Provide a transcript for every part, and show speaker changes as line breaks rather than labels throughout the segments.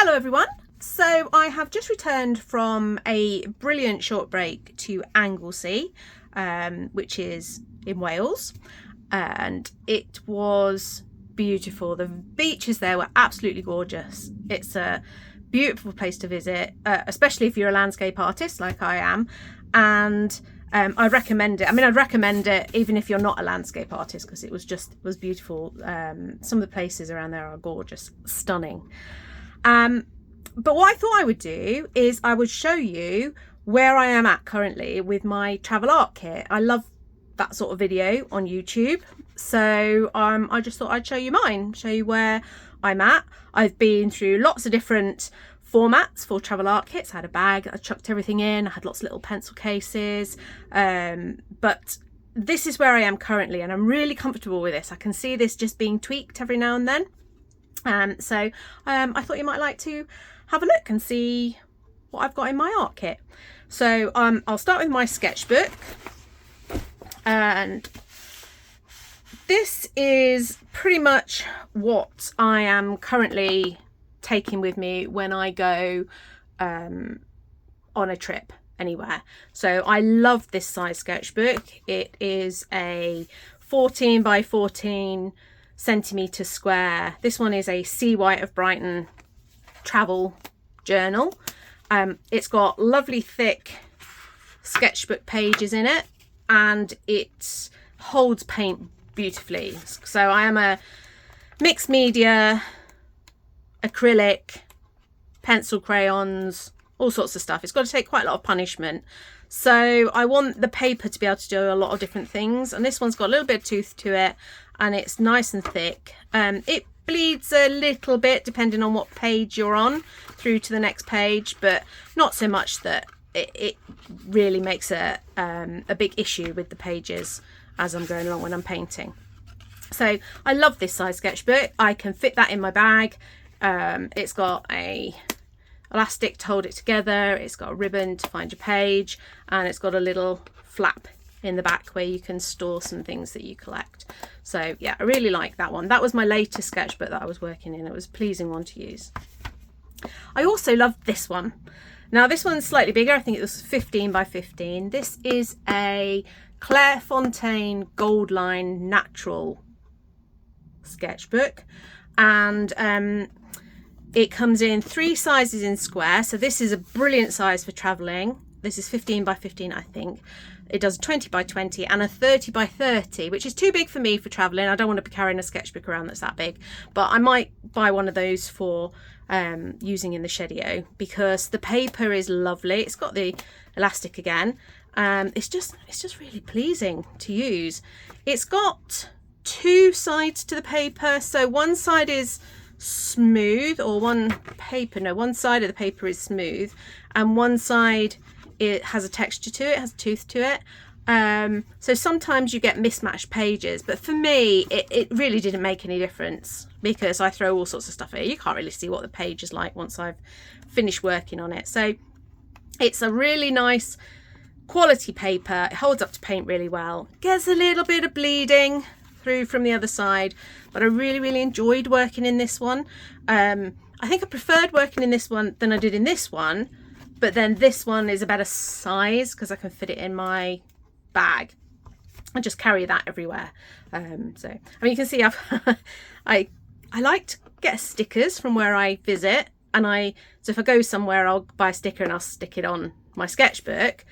Hello everyone. So I have just returned from a brilliant short break to Anglesey, which is in Wales, and it was beautiful. The beaches there were absolutely gorgeous. It's a beautiful place to visit, especially if you're a landscape artist like I am, and I recommend it. I mean, I'd recommend it even if you're not a landscape artist, because it was beautiful. Some of the places around there are gorgeous, stunning. But what I thought I would do is I would show you where I am at currently with my travel art kit. I love that sort of video on YouTube, so I just thought I'd show you mine, show you where I'm at. I've been through lots of different formats for travel art kits. I had a bag, I chucked everything in, I had lots of little pencil cases, but this is where I am currently, and I'm really comfortable with this. I can see this just being tweaked every now and then. So I thought you might like to have a look and see what I've got in my art kit. So I'll start with my sketchbook, and this is pretty much what I am currently taking with me when I go on a trip anywhere. So I love this size sketchbook. It is a 14 by 14 centimetre square. This one is a Seawhite of Brighton travel journal. It's got lovely thick sketchbook pages in it, and it holds paint beautifully. So I am a mixed media, acrylic, pencil, crayons, all sorts of stuff. It's got to take quite a lot of punishment, so I want the paper to be able to do a lot of different things, and this one's got a little bit of tooth to it, and it's nice and thick. It bleeds a little bit depending on what page you're on through to the next page, but not so much that it really makes a big issue with the pages as I'm going along when I'm painting. So I love this size sketchbook. I can fit that in my bag. It's got a elastic to hold it together, it's got a ribbon to find your page, and it's got a little flap in the back where you can store some things that you collect. So yeah, I really like that one. That was my latest sketchbook that I was working in. It was a pleasing one to use. I also love this one. Now this one's slightly bigger. I think it was 15 by 15. This is a ClaireFontaine Goldline Natural sketchbook, and it comes in 3 sizes in square. So this is a brilliant size for traveling. This is 15 by 15, I think. It does 20 by 20 and a 30 by 30, which is too big for me for traveling. I don't want to be carrying a sketchbook around that's that big, but I might buy one of those for using in the Shedio, because the paper is lovely. It's got the elastic again. It's just really pleasing to use. It's got 2 sides to the paper. So one side is smooth, or one side of the paper is smooth, and one side it has a texture to it, has a tooth to it. So sometimes you get mismatched pages, but for me it really didn't make any difference, because I throw all sorts of stuff at it. You can't really see what the page is like once I've finished working on it. So it's a really nice quality paper. It holds up to paint really well. Gets a little bit of bleeding through from the other side, but I really enjoyed working in this one. I think I preferred working in this one than I did in this one, but then this one is a better size because I can fit it in my bag and just carry that everywhere. So I mean, you can see I like to get stickers from where I visit, and so if I go somewhere I'll buy a sticker and I'll stick it on my sketchbook.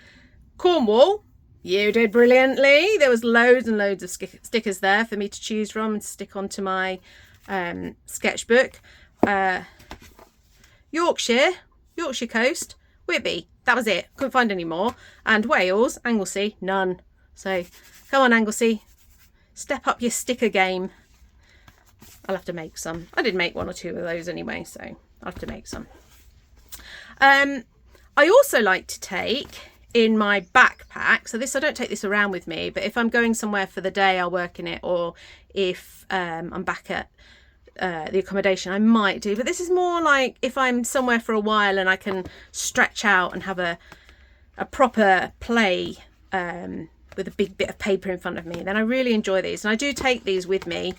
Cornwall, you did brilliantly. There was loads and loads of stickers there for me to choose from and stick onto my sketchbook. Yorkshire coast, Whitby, that was it. Couldn't find any more. And Wales, Anglesey, none. So come on, Anglesey, step up your sticker game. I'll have to make some. I did make 1 or 2 of those anyway, so I'll have to make some. I also like to take in my backpack, so I don't take this around with me, but if I'm going somewhere for the day I'll work in it, or if I'm back at the accommodation I might do, but this is more like if I'm somewhere for a while and I can stretch out and have a proper play with a big bit of paper in front of me, then I really enjoy these. And I do take these with me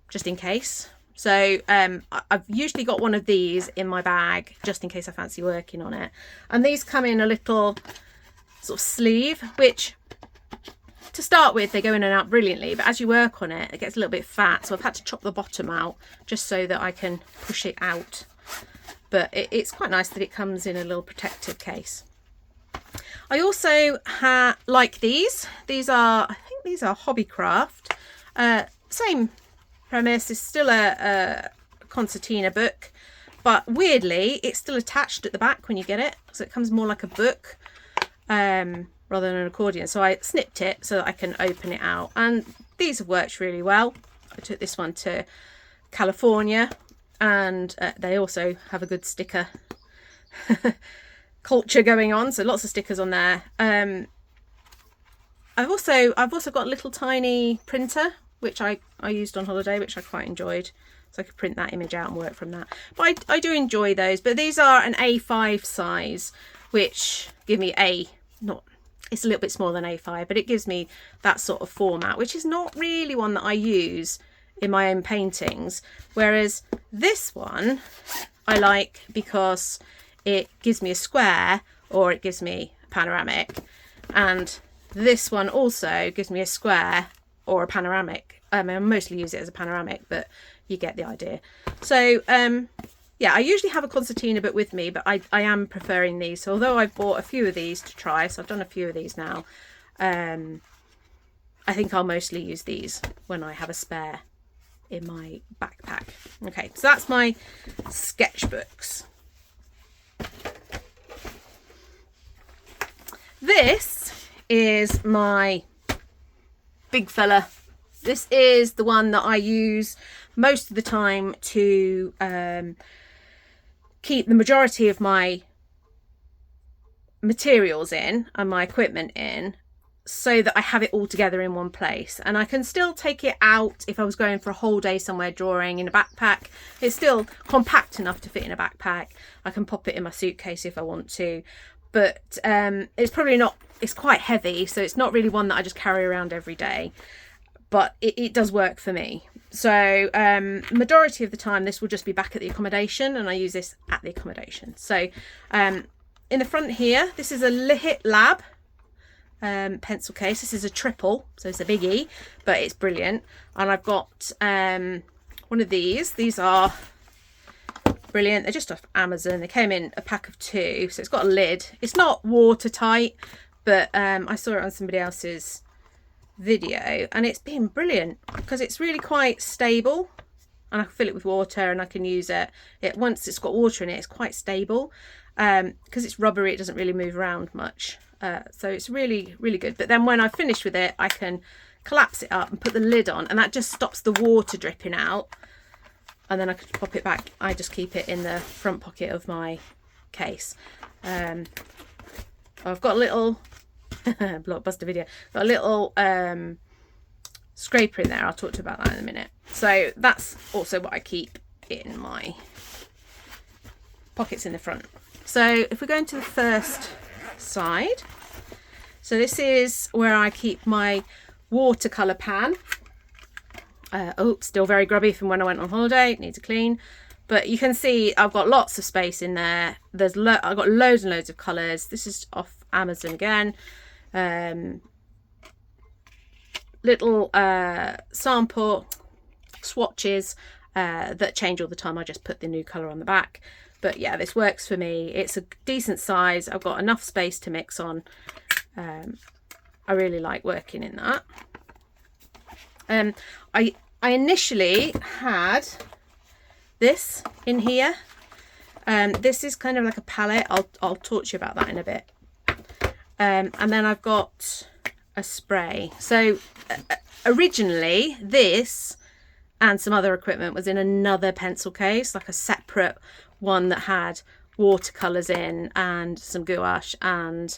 just in case, So I've usually got one of these in my bag just in case I fancy working on it. And these come in a little sort of sleeve, which to start with, they go in and out brilliantly, but as you work on it, it gets a little bit fat. So I've had to chop the bottom out just so that I can push it out. But it's quite nice that it comes in a little protective case. I also like these. I think these are Hobbycraft. Same premise, it's still a concertina book, but weirdly it's still attached at the back when you get it, so it comes more like a book rather than an accordion. So I snipped it so that I can open it out, and these have worked really well. I took this one to California, and they also have a good sticker culture going on, so lots of stickers on there. I've also got a little tiny printer which I used on holiday, which I quite enjoyed, so I could print that image out and work from that. But I do enjoy those. But these are an A5 size, which give me it's a little bit smaller than A5, but it gives me that sort of format, which is not really one that I use in my own paintings. Whereas this one I like because it gives me a square or it gives me a panoramic, and this one also gives me a square or a panoramic. I mostly use it as a panoramic, but you get the idea. So yeah, I usually have a concertina book with me, but I am preferring these. So although I've bought a few of these to try, so I've done a few of these now, I think I'll mostly use these when I have a spare in my backpack. Okay, so that's my sketchbooks. This is my big fella. This is the one that I use most of the time to keep the majority of my materials in and my equipment in, so that I have it all together in one place, and I can still take it out if I was going for a whole day somewhere drawing in a backpack. It's still compact enough to fit in a backpack. I can pop it in my suitcase if I want to, but it's probably not, it's quite heavy, so it's not really one that I just carry around every day, but it does work for me. So majority of the time this will just be back at the accommodation, and I use this at the accommodation. So in the front here, this is a Lihit Lab pencil case. This is a triple, so it's a biggie, but it's brilliant. And I've got one of these are brilliant. They're just off Amazon. They came in a pack of 2, so it's got a lid. It's not watertight, but I saw it on somebody else's video and it's been brilliant because it's really quite stable, and I can fill it with water and I can use it once it's got water in it. It's quite stable because it's rubbery, it doesn't really move around much, so it's really good. But then when I finish with it, I can collapse it up and put the lid on, and that just stops the water dripping out, and then I could pop it back. I just keep it in the front pocket of my case. I've got a little blockbuster video, got a little scraper in there. I'll talk to you about that in a minute. So that's also what I keep in my pockets in the front. So if we go into the first side, so this is where I keep my watercolor pan. Oh, still very grubby from when I went on holiday, it needs a clean, but you can see I've got lots of space in there. I've got loads and loads of colours. This is off Amazon again. Little sample swatches that change all the time. I just put the new colour on the back, but yeah, this works for me. It's a decent size. I've got enough space to mix on. I really like working in that. I initially had this in here. This is kind of like a palette. I'll talk to you about that in a bit. And then I've got a spray. So originally this and some other equipment was in another pencil case, like a separate one that had watercolors in and some gouache and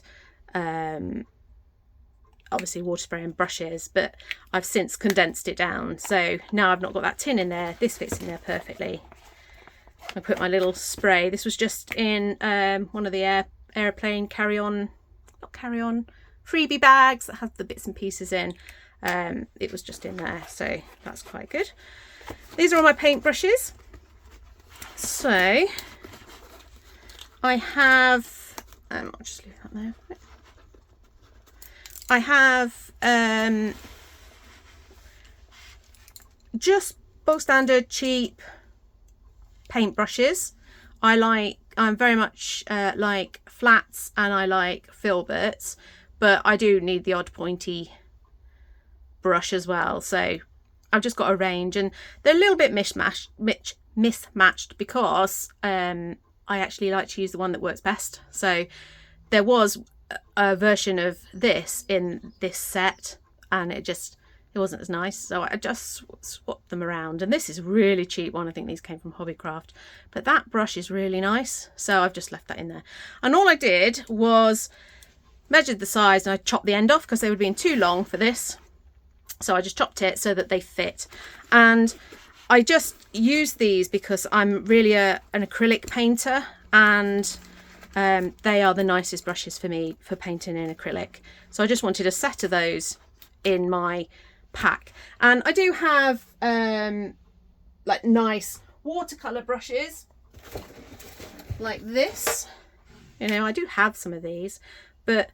obviously water spray and brushes, but I've since condensed it down, so now I've not got that tin in there. This fits in there perfectly. I put my little spray. This was just in one of the airplane carry-on freebie bags that have the bits and pieces in. It was just in there, so that's quite good. these are all my paintbrushes. So I have, I'll just leave that there. I have just bog standard cheap paintbrushes. I'm very much like flats, and I like filberts, but I do need the odd pointy brush as well. So I've just got a range, and they're a little bit mismatched because I actually like to use the one that works best. So there was a version of this in this set, and it wasn't as nice, so I just swapped them around. And this is a really cheap one. I think these came from Hobbycraft, but that brush is really nice, so I've just left that in there. And all I did was measured the size, and I chopped the end off because they would have been too long for this, so I just chopped it so that they fit. And I just use these because I'm really an acrylic painter, and they are the nicest brushes for me for painting in acrylic. So I just wanted a set of those in my pack. And I do have like nice watercolor brushes like this. You know, I do have some of these, but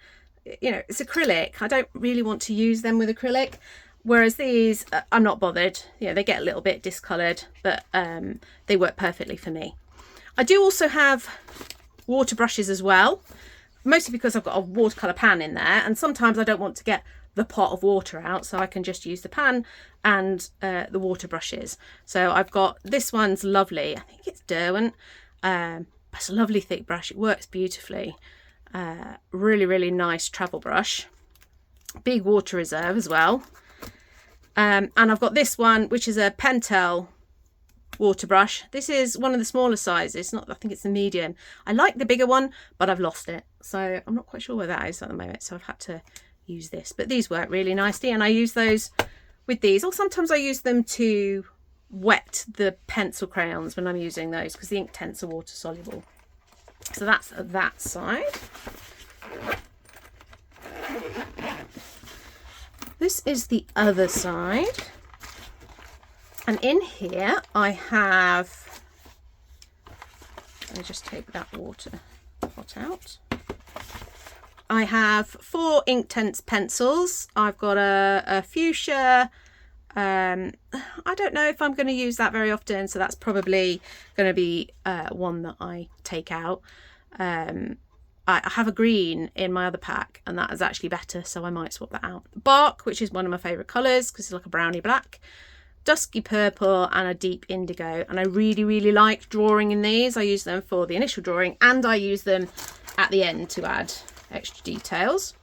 you know, it's acrylic. I don't really want to use them with acrylic, whereas these I'm not bothered. You know, they get a little bit discolored, but they work perfectly for me. I do also have water brushes as well, mostly because I've got a watercolor pan in there, and sometimes I don't want to get the pot of water out, so I can just use the pan and the water brushes. So I've got, this one's lovely, I think it's Derwent, it's a lovely thick brush, it works beautifully. Really nice travel brush, big water reserve as well. And I've got this one, which is a Pentel water brush. This is one of the smaller sizes, I think it's the medium. I like the bigger one, but I've lost it, so I'm not quite sure where that is at the moment, so I've had to use this. But these work really nicely, and I use those with these, or sometimes I use them to wet the pencil crayons when I'm using those, because the Inktense are water soluble. So that's that side. This is the other side, and in here I have, let me just take that water pot out. I have 4 Inktense pencils. I've got a fuchsia. I don't know if I'm going to use that very often, so that's probably going to be one that I take out. I have a green in my other pack, and that is actually better, so I might swap that out. Bark, which is one of my favourite colours because it's like a browny black, dusky purple, and a deep indigo. And I really like drawing in these. I use them for the initial drawing, and I use them at the end to add extra details.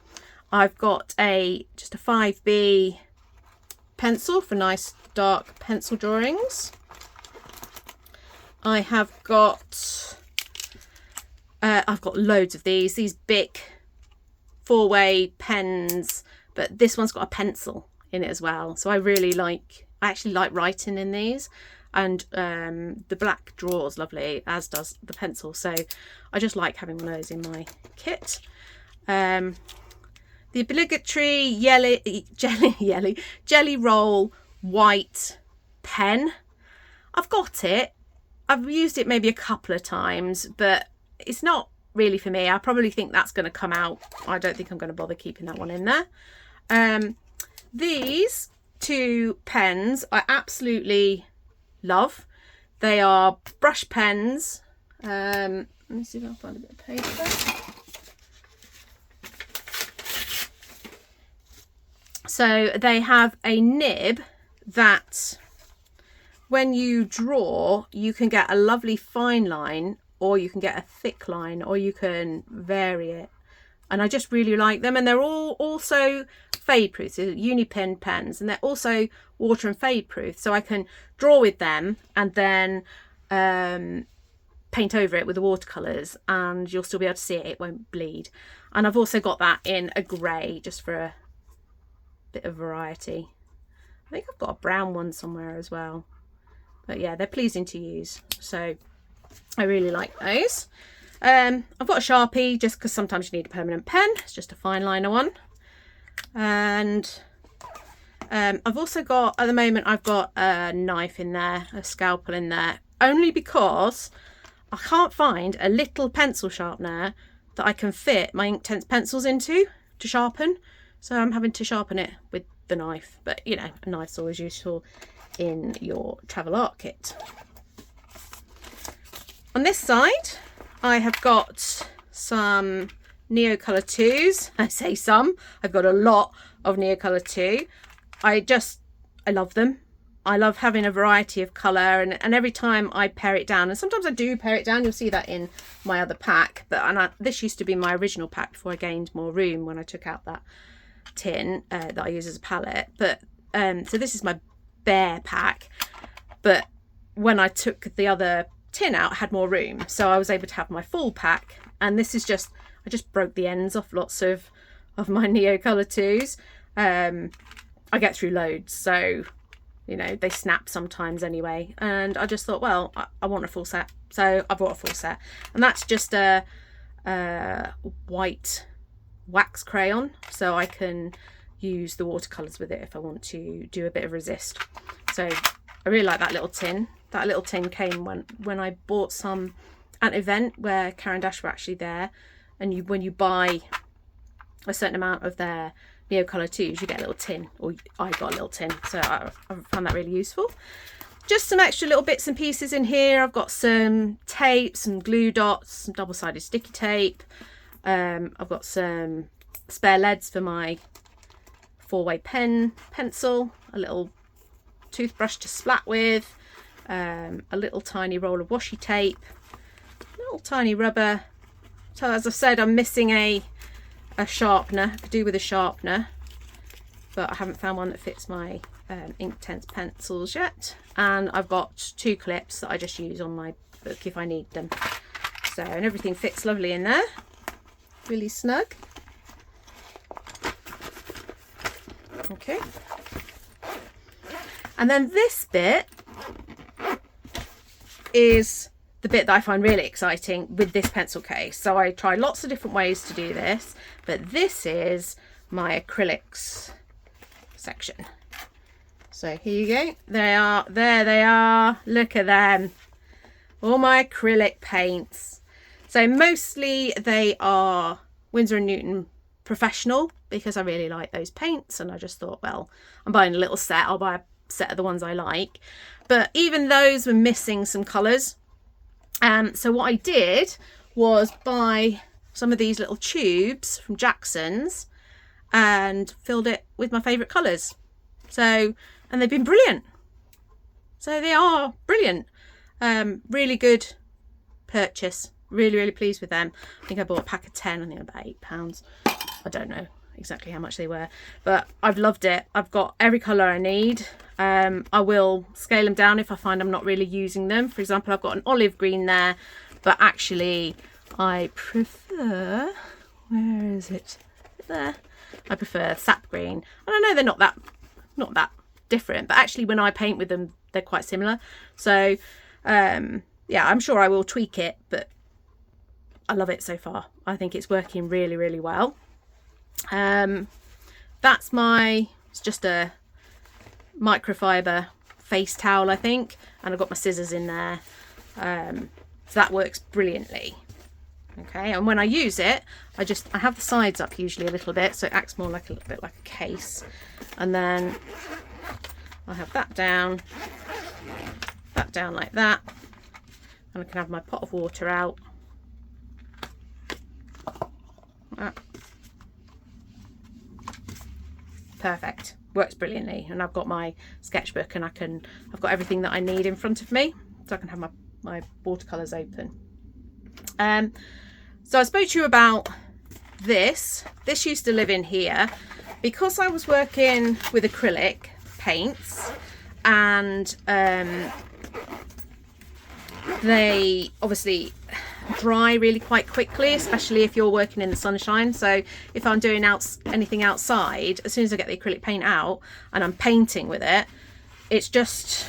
I've got just a 5B pencil for nice dark pencil drawings. I have got I've got loads of these big 4-way pens, but this one's got a pencil in it as well, so I actually like writing in these, and the black draws lovely, as does the pencil, so I just like having one of those in my kit. The obligatory jelly roll white pen. I've got it. I've used it maybe a couple of times, but it's not really for me. I probably think that's going to come out. I don't think I'm going to bother keeping that one in there. These 2 pens I absolutely love. They are brush pens. Let me see if I can find a bit of paper. So they have a nib that when you draw, you can get a lovely fine line, or you can get a thick line, or you can vary it. And I just really like them. And they're all also fade proof, so Unipen pens, and they're also water and fade proof. So I can draw with them and then paint over it with the watercolors, and you'll still be able to see it. It won't bleed. And I've also got that in a grey, just for a bit of variety. I think I've got a brown one somewhere as well, but yeah, they're pleasing to use, so I really like those. I've got a Sharpie just because sometimes you need a permanent pen. It's just a fine liner one, and I've also got, at the moment, I've got a knife in there, a scalpel in there, only because I can't find a little pencil sharpener that I can fit my Inktense pencils into to sharpen. So I'm having to sharpen it with the knife, but you know, a knife's always useful in your travel art kit. On this side, I have got some Neocolor 2s. I say some, I've got a lot of Neocolor 2. I love them. I love having a variety of colour, and every time I pare it down, and sometimes I do pare it down, you'll see that in my other pack, but this used to be my original pack before I gained more room when I took out that tin that I use as a palette. But so this is my bare pack, but when I took the other tin out, I had more room, so I was able to have my full pack. And this is just, I just broke the ends off lots of my Neocolor 2s. I get through loads, so you know, they snap sometimes anyway, and I just thought, well, I want a full set, so I bought a full set. And that's just a white wax crayon, so I can use the watercolors with it if I want to do a bit of resist. So I really like that little tin. That little tin came when I bought some at an event where Karen Dash were actually there, and when you buy a certain amount of their Neocolor 2s, you get a little tin, or I got a little tin, so I found that really useful. Just some extra little bits and pieces in here. I've got some tape, some glue dots, some double-sided sticky tape. I've got some spare leads for my 4-way pencil, a little toothbrush to splat with, a little tiny roll of washi tape, a little tiny rubber. So as I've said, I'm missing a sharpener. I could do with a sharpener, but I haven't found one that fits my Inktense pencils yet. And I've got 2 clips that I just use on my book if I need them. So, and everything fits lovely in there, really snug. Okay, and then this bit is the bit that I find really exciting with this pencil case. So I tried lots of different ways to do this, but this is my acrylics section. So here you go. There they are. Look at them. All my acrylic paints. So mostly they are Winsor Newton Professional, because I really like those paints, and I just thought, well, I'm buying a little set, I'll buy a set of the ones I like. But even those were missing some colours. So what I did was buy some of these little tubes from Jackson's and filled it with my favourite colours. So, and they've been brilliant. So they are brilliant. Really good purchase. Really, really pleased with them. I think I bought a pack of 10, I think about £8. I don't know exactly how much they were, but I've loved it. I've got every colour I need. I will scale them down if I find I'm not really using them. For example, I've got an olive green there, but actually I prefer, where is it? There. I prefer sap green. And I know they're not that different, but actually when I paint with them, they're quite similar. So yeah, I'm sure I will tweak it, but I love it so far. I think it's working really, really well. That's it's just a microfiber face towel, I think, and I've got my scissors in there, so that works brilliantly. Okay, and when I use it, I have the sides up usually a little bit, so it acts more like a little bit like a case, and then I have that down like that, and I can have my pot of water out. Perfect, works brilliantly. And I've got my sketchbook, and I've got everything that I need in front of me, so I can have my watercolors open. So I spoke to you about this used to live in here because I was working with acrylic paints, and they obviously dry really quite quickly, especially if you're working in the sunshine. So if I'm doing anything outside, as soon as I get the acrylic paint out and I'm painting with it, it's just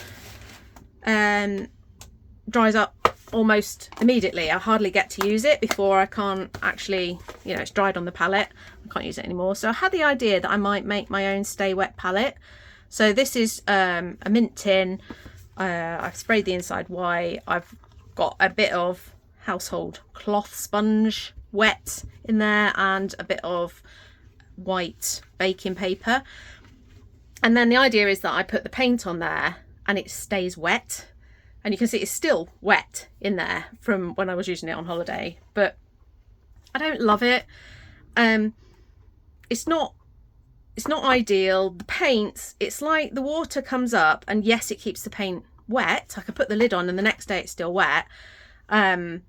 dries up almost immediately. I hardly get to use it before I can't actually, you know, it's dried on the palette, I can't use it anymore. So I had the idea that I might make my own stay wet palette, So this is a mint tin. I've sprayed the inside white. I've got a bit of household cloth sponge wet in there and a bit of white baking paper. And then the idea is that I put the paint on there and it stays wet. And you can see it's still wet in there from when I was using it on holiday, but I don't love it. It's not ideal. The paint, it's like the water comes up and yes, it keeps the paint wet. I could put the lid on and the next day it's still wet. And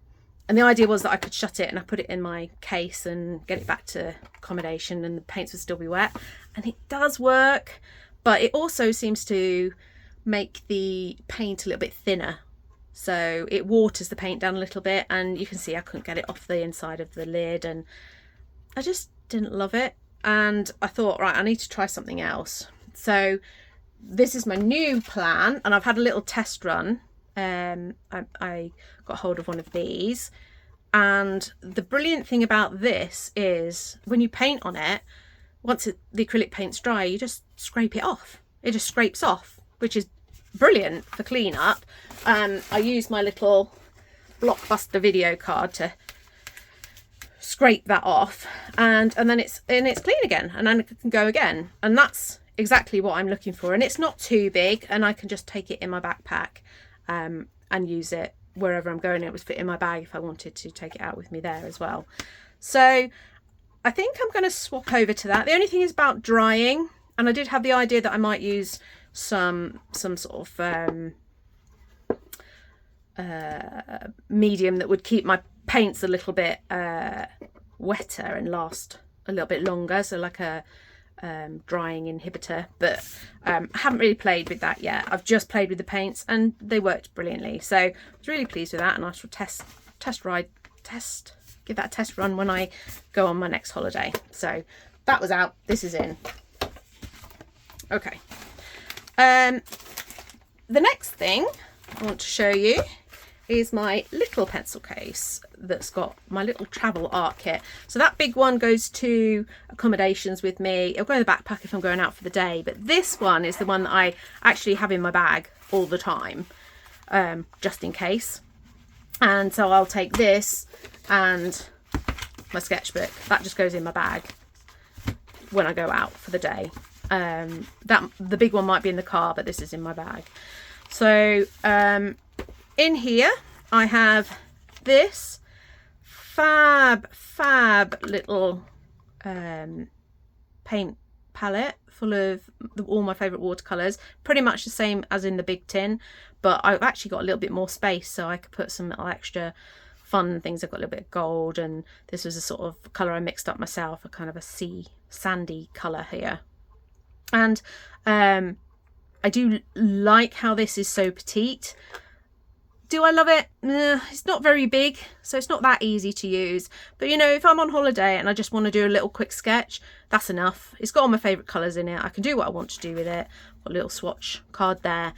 the idea was that I could shut it and I put it in my case and get it back to accommodation and the paints would still be wet. And it does work, but it also seems to make the paint a little bit thinner. So it waters the paint down a little bit, and you can see I couldn't get it off the inside of the lid and I just didn't love it. And I thought, right, I need to try something else. So this is my new plan, and I've had a little test run. I got hold of one of these, and the brilliant thing about this is when you paint on it, once the acrylic paint's dry, you just scrape it off. It just scrapes off, which is brilliant for cleanup. I use my little Blockbuster video card to scrape that off, and then it's clean again, and then it can go again. And that's exactly what I'm looking for. And it's not too big, and I can just take it in my backpack and use it wherever I'm going. It would fit in my bag if I wanted to take it out with me there as well. So I think I'm going to swap over to that. The only thing is about drying, and I did have the idea that I might use some sort of medium that would keep my paints a little bit wetter and last a little bit longer, so like a drying inhibitor, but I haven't really played with that yet. I've just played with the paints and they worked brilliantly, so I was really pleased with that, and I shall give that a test run when I go on my next holiday. So that was out, this is in. Okay, the next thing I want to show you is my little pencil case that's got my little travel art kit. So that big one goes to accommodations with me. It'll go in the backpack if I'm going out for the day, but this one is the one that I actually have in my bag all the time, just in case. And so I'll take this and my sketchbook. That just goes in my bag when I go out for the day. The big one might be in the car, but this is in my bag. So in here I have this fab little paint palette full of all my favourite watercolours, pretty much the same as in the big tin, but I've actually got a little bit more space so I could put some little extra fun things. I've got a little bit of gold, and this was a sort of colour I mixed up myself, a kind of a sandy colour here. And I do like how this is so petite. Do I love it? It's not very big, so it's not that easy to use. But you know, if I'm on holiday and I just want to do a little quick sketch, that's enough. It's got all my favourite colours in it. I can do what I want to do with it. Got a little swatch card there.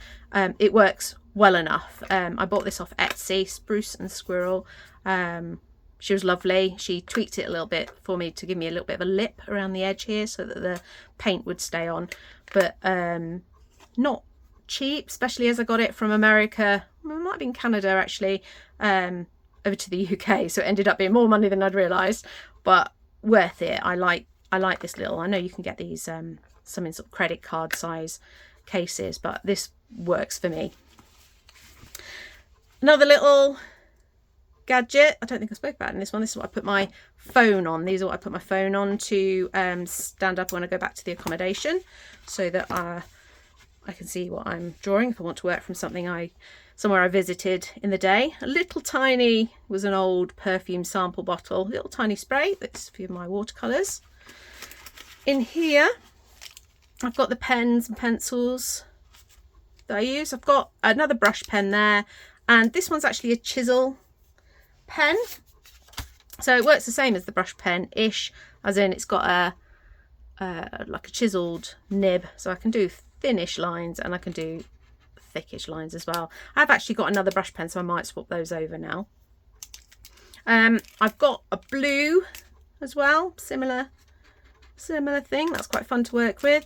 It works well enough. I bought this off Etsy, Spruce and Squirrel. She was lovely. She tweaked it a little bit for me to give me a little bit of a lip around the edge here so that the paint would stay on. But not cheap, especially as I got it from America. It might have been Canada actually, over to the UK, so it ended up being more money than I'd realised, but worth it. I like this little, I know you can get these some in sort of credit card size cases, but this works for me. Another little gadget, I don't think I spoke about it in this one. This is what I put my phone on. These are what I put my phone on to stand up when I go back to the accommodation, so that I can see what I'm drawing if I want to work from somewhere I visited in the day. A little tiny, was an old perfume sample bottle, little tiny spray, that's for my watercolours. In here I've got the pens and pencils that I use. I've got another brush pen there, and this one's actually a chisel pen, so it works the same as the brush pen ish, as in it's got a like a chiseled nib, so I can do thinnish lines and I can do thickish lines as well. I've actually got another brush pen, so I might swap those over now. I've got a blue as well, similar thing. That's quite fun to work with.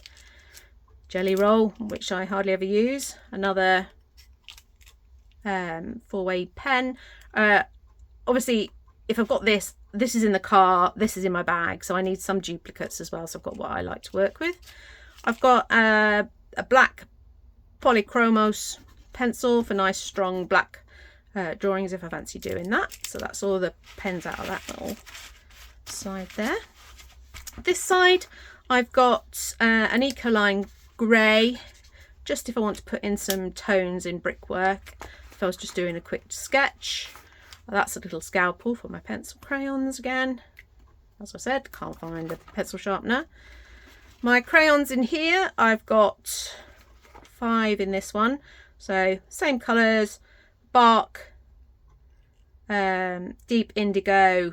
jelly roll, which I hardly ever use. Another 4-way pen. Obviously, if I've got this is in the car, this is in my bag, so I need some duplicates as well. So I've got what I like to work with. I've got a black polychromos pencil for nice strong black drawings if I fancy doing that. So that's all the pens out of that little side there. This side I've got an Ecoline grey, just if I want to put in some tones in brickwork, if I was just doing a quick sketch. That's a little scalpel for my pencil crayons again. As I said, can't find a pencil sharpener. My crayons in here, I've got 5 in this one. So same colours, bark, deep indigo,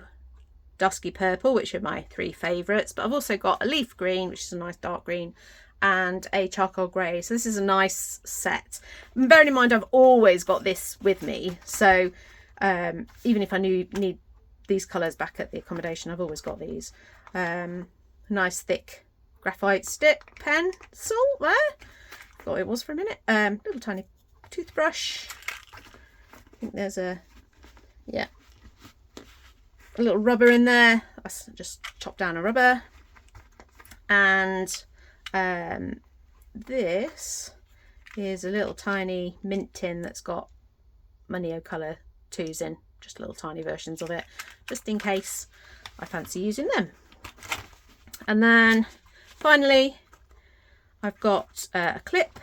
dusky purple, which are my 3 favourites. But I've also got a leaf green, which is a nice dark green, and a charcoal grey. So this is a nice set. And bearing in mind I've always got this with me. So even if I need these colours back at the accommodation, I've always got these. Nice thick graphite stick pencil there. Thought it was for a minute. Little tiny toothbrush. I think there's a little rubber in there. I just chopped down a rubber. And this is a little tiny mint tin that's got my Neocolor 2s in, just little tiny versions of it, just in case I fancy using them. And then finally I've got a clip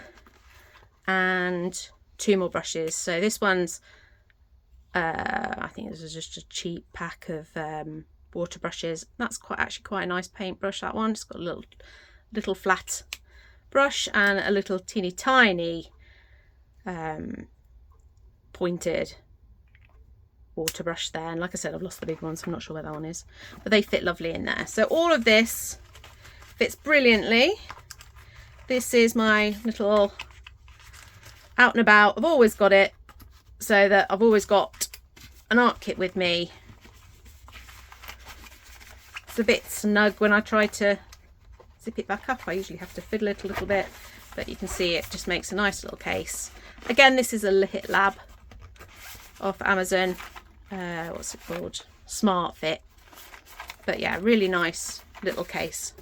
and 2 more brushes. So this one's I think this is just a cheap pack of water brushes. That's actually quite a nice paintbrush, that one. It's got a little flat brush and a little teeny tiny pointed water brush there. And like I said, I've lost the big ones, so I'm not sure where that one is, but they fit lovely in there. So all of this fits brilliantly. This is my little out and about. I've always got it, so that I've always got an art kit with me. It's a bit snug when I try to zip it back up. I usually have to fiddle it a little bit, but you can see it just makes a nice little case. Again, this is a Lihit Lab off Amazon. What's it called? Smart Fit. But yeah, really nice little case.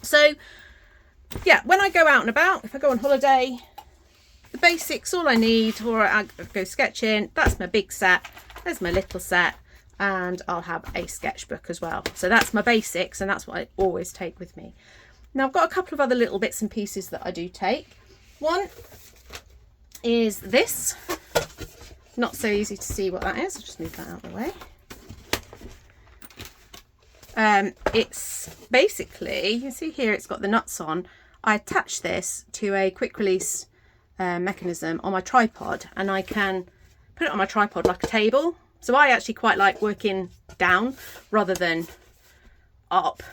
So yeah, when I go out and about, if I go on holiday, the basics, all I need, or I go sketching, that's my big set, there's my little set, and I'll have a sketchbook as well. So that's my basics, and that's what I always take with me. Now I've got a couple of other little bits and pieces that I do take. One is this. Not so easy to see what that is. I'll just move that out of the way. It's basically, you can see here it's got the nuts on. I attach this to a quick release mechanism on my tripod, and I can put it on my tripod like a table. So I actually quite like working down rather than up.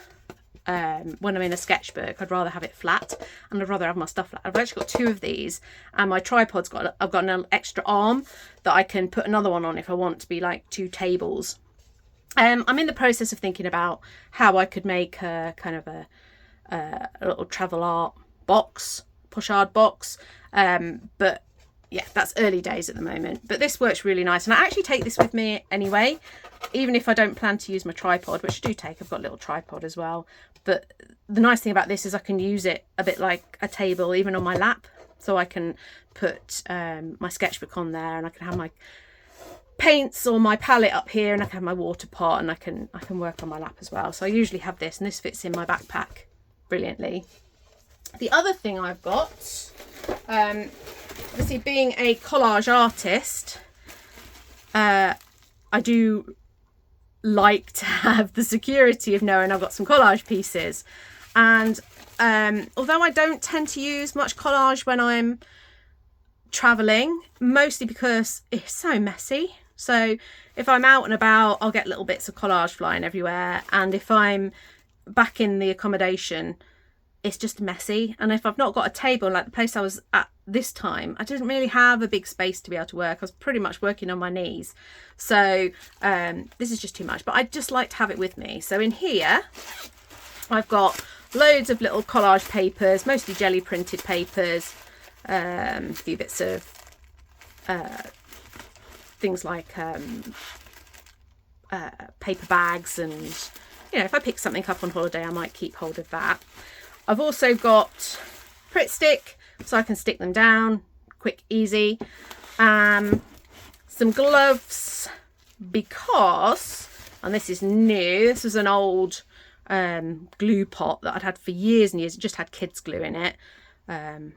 When I'm in a sketchbook, I'd rather have it flat, and I'd rather have my stuff flat. I've actually got 2 of these, and my tripod's I've got an extra arm that I can put another one on if I want to be like 2 tables. I'm in the process of thinking about how I could make a kind of a little travel art box, pochade box, but yeah, that's early days at the moment. But this works really nice, and I actually take this with me anyway, even if I don't plan to use my tripod, which I do take. I've got a little tripod as well. But the nice thing about this is I can use it a bit like a table, even on my lap. So I can put my sketchbook on there, and I can have my paints or my palette up here, and I can have my water pot, and I can work on my lap as well. So I usually have this, and this fits in my backpack brilliantly. The other thing I've got, obviously being a collage artist, I do like to have the security of knowing I've got some collage pieces. And although I don't tend to use much collage when I'm traveling, mostly because it's so messy. So if I'm out and about, I'll get little bits of collage flying everywhere. And if I'm back in the accommodation, it's just messy. And if I've not got a table, like the place I was at this time, I didn't really have a big space to be able to work. I was pretty much working on my knees. So this is just too much, but I just like to have it with me. So in here, I've got loads of little collage papers, mostly jelly printed papers, a few bits of things like paper bags, and you know, if I pick something up on holiday I might keep hold of that. I've also got Pritt stick so I can stick them down quick, easy. Some gloves, because, and this is new, this was an old glue pot that I'd had for years and years. It just had kids glue in it, and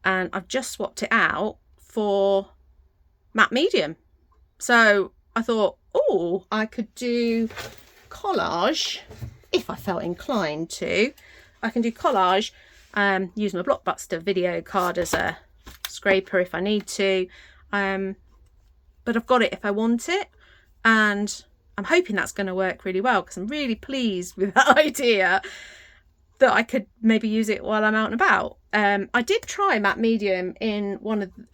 I've just swapped it out for matte medium. So I thought, oh, I could do collage if I felt inclined to. I can do collage, use my Blockbuster video card as a scraper if I need to, but I've got it if I want it, and I'm hoping that's going to work really well, because I'm really pleased with that idea that I could maybe use it while I'm out and about. I did try matte medium in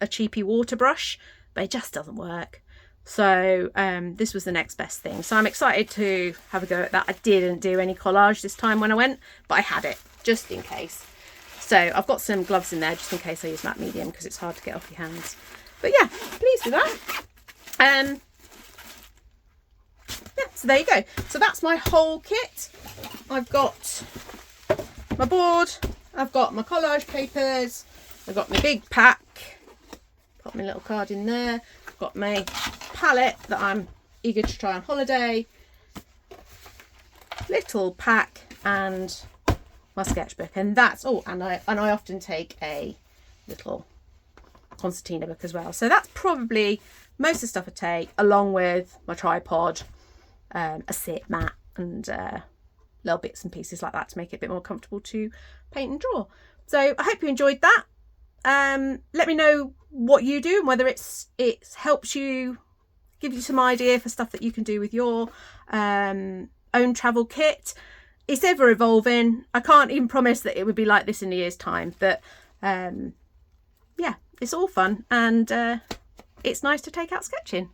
a cheapy water brush, but it just doesn't work. So this was the next best thing. So I'm excited to have a go at that. I didn't do any collage this time when I went, but I had it just in case. So I've got some gloves in there just in case I use matte medium, because it's hard to get off your hands. But yeah, pleased with that. Yeah, so there you go. So that's my whole kit. I've got my board, I've got my collage papers, I've got my big pack, put my little card in there, I've got my palette that I'm eager to try on holiday, little pack, and my sketchbook. And that's all. And I often take a little concertina book as well. So that's probably most of the stuff I take, along with my tripod, a sit mat, and little bits and pieces like that to make it a bit more comfortable to paint and draw. So I hope you enjoyed that. Let me know what you do and whether it helps you, give you some idea for stuff that you can do with your own travel kit. It's ever evolving. I can't even promise that it would be like this in a year's time, but yeah, it's all fun, and it's nice to take out sketching.